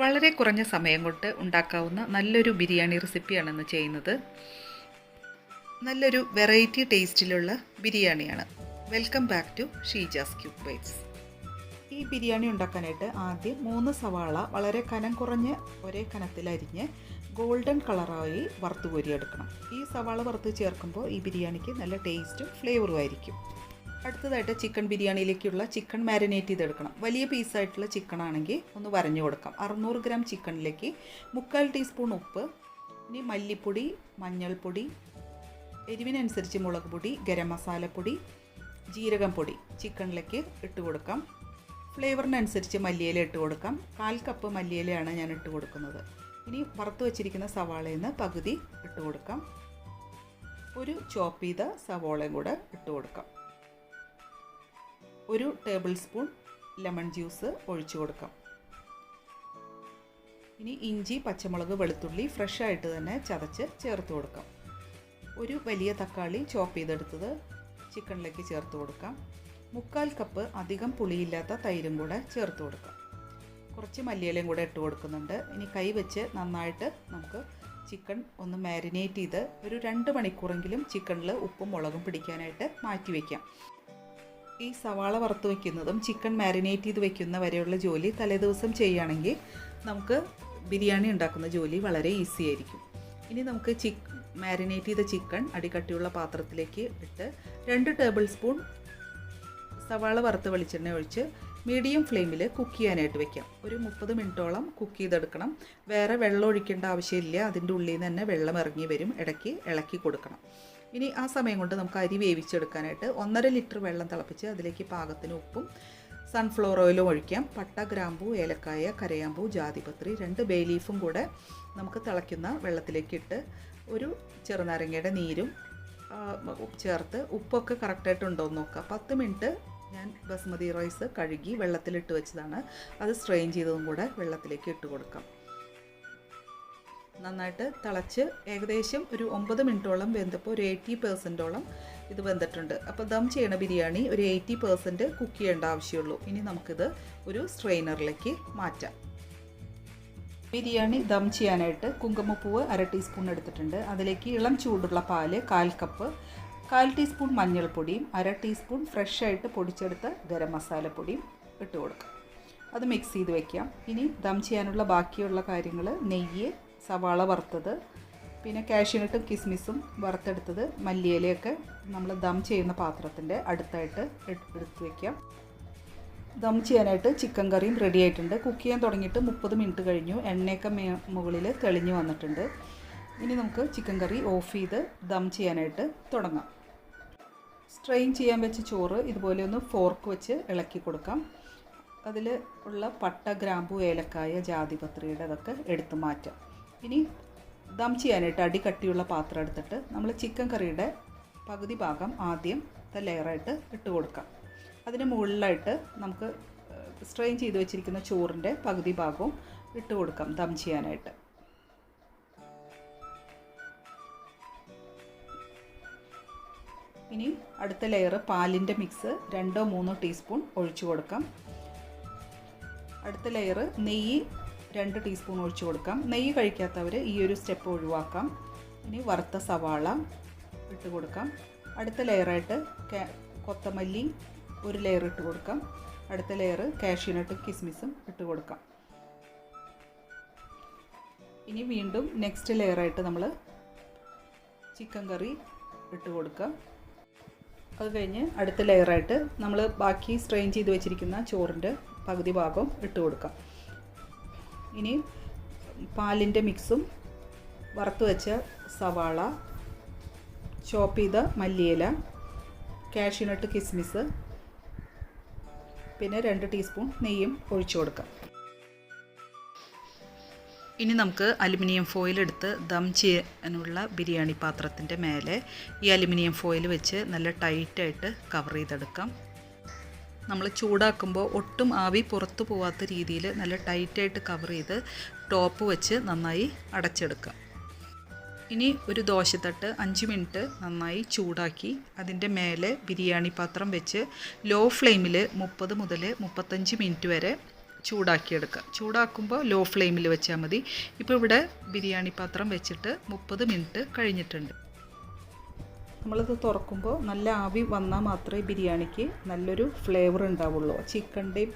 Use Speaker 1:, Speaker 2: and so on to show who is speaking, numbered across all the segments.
Speaker 1: വളരെ കുറഞ്ഞ സമയം കൊണ്ട് ഉണ്ടാക്കാവുന്ന നല്ലൊരു ബിരിയാണി റെസിപ്പിയാണ് ഇന്ന് ചെയ്യുന്നത്. നല്ലൊരു വെറൈറ്റി ടേസ്റ്റിലുള്ള ബിരിയാണിയാണ്. Welcome back to Sheeja's cube bites. ഈ ബിരിയാണി ഉണ്ടാക്കാനായിട്ട് ആദ്യം 3 സവാള വളരെ കനം കുറഞ്ഞ് ഒരേ കനത്തിലരിഞ്ഞ് ഗോൾഡൻ കളറായി വറുത്ത് കോരിയെടുക്കണം. ഈ സവാള വറുത്ത് ചേർക്കുമ്പോൾ ഈ ബിരിയാണിക്ക് നല്ല ടേസ്റ്റും ഫ്ലേവറും ആയിരിക്കും. അടുത്തതായിട്ട് ചിക്കൻ ബിരിയാണിയിലേക്കുള്ള ചിക്കൻ മാരിനേറ്റ് ചെയ്തെടുക്കണം. വലിയ പീസായിട്ടുള്ള ചിക്കൻ ആണെങ്കിൽ ഒന്ന് വരഞ്ഞു കൊടുക്കാം. 600 ഗ്രാം ചിക്കനിലേക്ക് 3/4 ടീസ്പൂൺ ഉപ്പ്, ഇനി മല്ലിപ്പൊടി, മഞ്ഞൾപ്പൊടി, എരിവിനനുസരിച്ച് മുളക് പൊടി, ഗരം മസാലപ്പൊടി, ജീരകം പൊടി ചിക്കനിലേക്ക് ഇട്ട് കൊടുക്കാം. ഫ്ലേവറിനനുസരിച്ച് മല്ലിയില ഇട്ട് കൊടുക്കാം. 1/4 കപ്പ് മല്ലിയിലയാണ് ഞാൻ ഇട്ട് കൊടുക്കുന്നത്. ഇനി വറുത്ത് വെച്ചിരിക്കുന്ന സവാളയിൽ നിന്ന് പകുതി ഇട്ട് കൊടുക്കാം. ഒരു ചോപ്പ് ചെയ്ത സവാളയും കൂടെ ഇട്ട് കൊടുക്കാം. 1 ടേബിൾ സ്പൂൺ ലെമൺ ജ്യൂസ് ഒഴിച്ചു കൊടുക്കാം. ഇനി ഇഞ്ചി, പച്ചമുളക്, വെളുത്തുള്ളി ഫ്രഷ് ആയിട്ട് തന്നെ ചതച്ച് ചേർത്ത് കൊടുക്കാം. ഒരു വലിയ തക്കാളി ചോപ്പ് ചെയ്തെടുത്തത് ചിക്കനിലേക്ക് ചേർത്ത് കൊടുക്കാം. 3/4 കപ്പ് അധികം പുളിയില്ലാത്ത തൈരും കൂടെ ചേർത്ത് കൊടുക്കാം. കുറച്ച് മല്ലിയിലയും കൂടെ ഇട്ട് കൊടുക്കുന്നുണ്ട്. ഇനി കൈ വെച്ച് നന്നായിട്ട് നമുക്ക് ചിക്കൻ ഒന്ന് മാരിനേറ്റ് ചെയ്ത് ഒരു 2 മണിക്കൂറെങ്കിലും ചിക്കനിൽ ഉപ്പും മുളകും പിടിക്കാനായിട്ട് മാറ്റി വയ്ക്കാം. ഈ സവാള വറുത്ത് വയ്ക്കുന്നതും ചിക്കൻ മാരിനേറ്റ് ചെയ്ത് വയ്ക്കുന്ന വരെയുള്ള ജോലി തലേദിവസം ചെയ്യുകയാണെങ്കിൽ നമുക്ക് ബിരിയാണി ഉണ്ടാക്കുന്ന ജോലി വളരെ ഈസി ആയിരിക്കും. ഇനി നമുക്ക് മാരിനേറ്റ് ചെയ്ത ചിക്കൻ അടികട്ടിയുള്ള പാത്രത്തിലേക്ക് ഇട്ട് 2 ടേബിൾ സ്പൂൺ സവാള വറുത്ത് വെളിച്ചെണ്ണ ഒഴിച്ച് മീഡിയം ഫ്ലെയിമിൽ കുക്ക് ചെയ്യാനായിട്ട് വെക്കാം. ഒരു 30 മിനിറ്റോളം കുക്ക് ചെയ്തെടുക്കണം. വേറെ വെള്ളം ഒഴിക്കേണ്ട ആവശ്യമില്ല. അതിൻ്റെ ഉള്ളിൽ നിന്ന് തന്നെ വെള്ളം ഇറങ്ങി വരും. ഇടയ്ക്ക് ഇളക്കി കൊടുക്കണം. ഇനി ആ സമയം കൊണ്ട് നമുക്ക് അരി വേവിച്ചെടുക്കാനായിട്ട് 1.5 ലിറ്റർ വെള്ളം തിളപ്പിച്ച് അതിലേക്ക് പാകത്തിന് ഉപ്പും സൺഫ്ലവർ ഓയിലും ഒഴിക്കാം. പട്ട, ഗ്രാമ്പൂ, ഏലക്കായ, കരയാമ്പൂ, ജാതിപത്രി, 2 ബേ ലീഫും കൂടെ നമുക്ക് തിളയ്ക്കുന്ന വെള്ളത്തിലേക്ക് ഇട്ട് ഒരു ചെറുനാരങ്ങയുടെ നീരും ചേർത്ത് ഉപ്പൊക്കെ കറക്റ്റായിട്ടുണ്ടോ എന്ന് നോക്കുക. 10 മിനിറ്റ് ഞാൻ ബസ്മതി റൈസ് കഴുകി വെള്ളത്തിലിട്ട് വെച്ചതാണ്. അത് സ്ട്രെയിൻ ചെയ്തതും കൂടെ വെള്ളത്തിലേക്ക് ഇട്ട് കൊടുക്കാം. നന്നായിട്ട് തിളച്ച് ഏകദേശം ഒരു 9 മിനിറ്റോളം വെന്തപ്പോൾ ഒരു 80% ഇത് വെന്തിട്ടുണ്ട്. അപ്പോൾ ദം ചെയ്യണ ബിരിയാണി ഒരു 80% കുക്ക് ചെയ്യേണ്ട ആവശ്യമുള്ളൂ. ഇനി നമുക്കിത് ഒരു സ്ട്രെയിനറിലേക്ക് മാറ്റാം. ബിരിയാണി ദം ചെയ്യാനായിട്ട് കുങ്കുമപ്പൂവ് 1/2 ടീസ്പൂൺ എടുത്തിട്ടുണ്ട്. അതിലേക്ക് ഇളം ചൂടുള്ള പാല് 1/4 കപ്പ്, 1/4 ടീസ്പൂൺ മഞ്ഞൾപ്പൊടിയും 1/2 ടീസ്പൂൺ ഫ്രഷ് ആയിട്ട് പൊടിച്ചെടുത്ത ഗരം മസാലപ്പൊടിയും ഇട്ട് കൊടുക്കാം. അത് മിക്സ് ചെയ്ത് വയ്ക്കാം. ഇനി ദം ചെയ്യാനുള്ള ബാക്കിയുള്ള കാര്യങ്ങൾ നെയ്യ്, സവാള വറുത്തത്, പിന്നെ കാഷ്യൂനട്ടും കിസ്മിസും വറുത്തെടുത്തത്, മല്ലിയിലയൊക്കെ നമ്മൾ ദം ചെയ്യുന്ന പാത്രത്തിൻ്റെ അടുത്തായിട്ട് എടുത്ത് വയ്ക്കാം. ദം ചെയ്യാനായിട്ട് ചിക്കൻ കറിയും റെഡി ആയിട്ടുണ്ട്. കുക്ക് ചെയ്യാൻ തുടങ്ങിയിട്ട് 30 മിനിറ്റ് കഴിഞ്ഞു. എണ്ണയൊക്കെ മുകളിൽ തെളിഞ്ഞു വന്നിട്ടുണ്ട്. ഇനി നമുക്ക് ചിക്കൻ കറി ഓഫ് ചെയ്ത് ദം ചെയ്യാനായിട്ട് തുടങ്ങാം. സ്ട്രെയിൻ ചെയ്യാൻ വെച്ച ചോറ് ഇതുപോലെ ഒന്ന് ഫോർക്ക് വെച്ച് ഇളക്കി കൊടുക്കാം. അതിൽ ഉള്ള പട്ട, ഗ്രാമ്പൂ, ഏലക്കായ, ജാതിപത്രിയുടെ അതൊക്കെ എടുത്ത് മാറ്റാം. ഇനി ദം ചെയ്യാനായിട്ട് അടി കട്ടിയുള്ള പാത്രം എടുത്തിട്ട് നമ്മൾ ചിക്കൻ കറിയുടെ പകുതി ഭാഗം ആദ്യം ലെയറായിട്ട് ഇട്ട് കൊടുക്കാം. അതിന് മുകളിലായിട്ട് നമുക്ക് സ്ട്രെയിൻ ചെയ്ത് വെച്ചിരിക്കുന്ന ചോറിൻ്റെ പകുതി ഭാഗവും ഇട്ട് കൊടുക്കാം ദം ചെയ്യാനായിട്ട്. ഇനി അടുത്ത ലെയർ പാലിൻ്റെ മിക്സ് 2-3 ടീസ്പൂൺ ഒഴിച്ചു കൊടുക്കാം. അടുത്ത ലെയർ നെയ്യ് 2 ടീസ്പൂൺ ഒഴിച്ചു കൊടുക്കാം. നെയ്യ് കഴിക്കാത്തവർ ഈ ഒരു സ്റ്റെപ്പ് ഒഴിവാക്കാം. ഇനി വറുത്ത സവാള ഇട്ട് കൊടുക്കാം. അടുത്ത ലെയറായിട്ട് കൊത്തമല്ലി 1 ലെയർ ഇട്ട് കൊടുക്കാം. അടുത്ത ലെയർ കാഷ്യൂനട്ടും കിസ്മിസും ഇട്ട് കൊടുക്കാം. ഇനി വീണ്ടും നെക്സ്റ്റ് ലെയറായിട്ട് നമ്മൾ ചിക്കൻ കറി ഇട്ട് കൊടുക്കാം. അത് കഴിഞ്ഞ് അടുത്ത ലെയറായിട്ട് നമ്മൾ ബാക്കി സ്ട്രെയിൻ ചെയ്ത് വെച്ചിരിക്കുന്ന ചോറിൻ്റെ പകുതി ഭാഗവും ഇട്ട് കൊടുക്കാം. ഇനി പാലിൻ്റെ മിക്സും വറുത്ത് വെച്ച സവാള, ചോപ്പ് ചെയ്ത മല്ലിയില, കാഷ്യൂനട്ട്, കിസ്മിസ്, പിന്നെ 2 ടീസ്പൂൺ നെയ്യും ഒഴിച്ചു കൊടുക്കാം. ഇനി നമുക്ക് അലുമിനിയം ഫോയിൽ എടുത്ത് ദം ചെയ്യാനുള്ള ബിരിയാണി പാത്രത്തിൻ്റെ മേലെ ഈ അലുമിനിയം ഫോയിൽ വെച്ച് നല്ല ടൈറ്റായിട്ട് കവർ ചെയ്തെടുക്കാം. നമ്മൾ ചൂടാക്കുമ്പോൾ ഒട്ടും ആവി പുറത്തു പോവാത്ത രീതിയിൽ നല്ല ടൈറ്റായിട്ട് കവർ ചെയ്ത് ടോപ്പ് വെച്ച് നന്നായി അടച്ചെടുക്കാം. ഇനി ഒരു ദോശത്തട്ട് 5 മിനിറ്റ് നന്നായി ചൂടാക്കി അതിൻ്റെ മേലെ ബിരിയാണി പാത്രം വെച്ച് ലോ ഫ്ലെയിമിൽ 30 മുതൽ 35 മിനിറ്റ് വരെ ചൂടാക്കിയെടുക്കുക. ചൂടാക്കുമ്പോൾ ലോ ഫ്ലെയിമിൽ വെച്ചാൽ മതി. ഇപ്പോൾ ഇവിടെ ബിരിയാണി പാത്രം വെച്ചിട്ട് 30 മിനിറ്റ് കഴിഞ്ഞിട്ടുണ്ട്. നമ്മളിത് തുറക്കുമ്പോൾ നല്ല ആവി വന്നാൽ മാത്രമേ ബിരിയാണിക്ക് നല്ലൊരു ഫ്ലേവർ ഉണ്ടാവുള്ളൂ. ചിക്കൻ്റെയും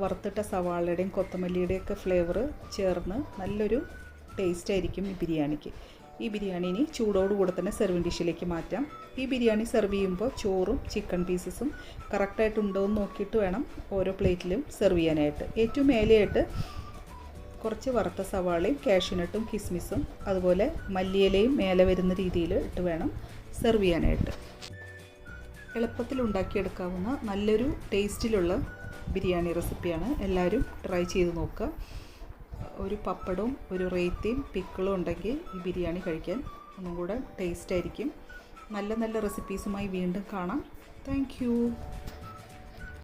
Speaker 1: വറുത്തിട്ട സവാളയുടെയും കൊത്തമല്ലിയുടെയൊക്കെ ഫ്ലേവർ ചേർന്ന് നല്ലൊരു ടേസ്റ്റ് ആയിരിക്കും ഈ ബിരിയാണിക്ക്. ഈ ബിരിയാണി ഇനി ചൂടോടുകൂടെ തന്നെ സെർവിങ് ഡിഷിലേക്ക് മാറ്റാം. ഈ ബിരിയാണി സെർവ് ചെയ്യുമ്പോൾ ചോറും ചിക്കൻ പീസസും കറക്റ്റായിട്ടുണ്ടോ എന്ന് നോക്കിയിട്ട് വേണം ഓരോ പ്ലേറ്റിലും സെർവ് ചെയ്യാനായിട്ട്. ഏറ്റവും മേലെയായിട്ട് കുറച്ച് വറുത്ത സവാളയും കാഷ്യൂനട്ടും കിസ്മിസും അതുപോലെ മല്ലിയിലയും മേലെ വരുന്ന രീതിയിൽ ഇട്ട് വേണം സെർവ് ചെയ്യാനായിട്ട്. എളുപ്പത്തിൽ ഉണ്ടാക്കിയെടുക്കാവുന്ന നല്ലൊരു ടേസ്റ്റിലുള്ള ബിരിയാണി റെസിപ്പിയാണ്. എല്ലാവരും ട്രൈ ചെയ്ത് നോക്കുക. ഒരു പപ്പടവും ഒരു റേത്തയും പിക്കിളും ഉണ്ടെങ്കിൽ ഈ ബിരിയാണി കഴിക്കാൻ ഒന്നും കൂടെ ടേസ്റ്റ് ആയിരിക്കും. നല്ല നല്ല റെസിപ്പീസുമായി വീണ്ടും കാണാം. Thank you.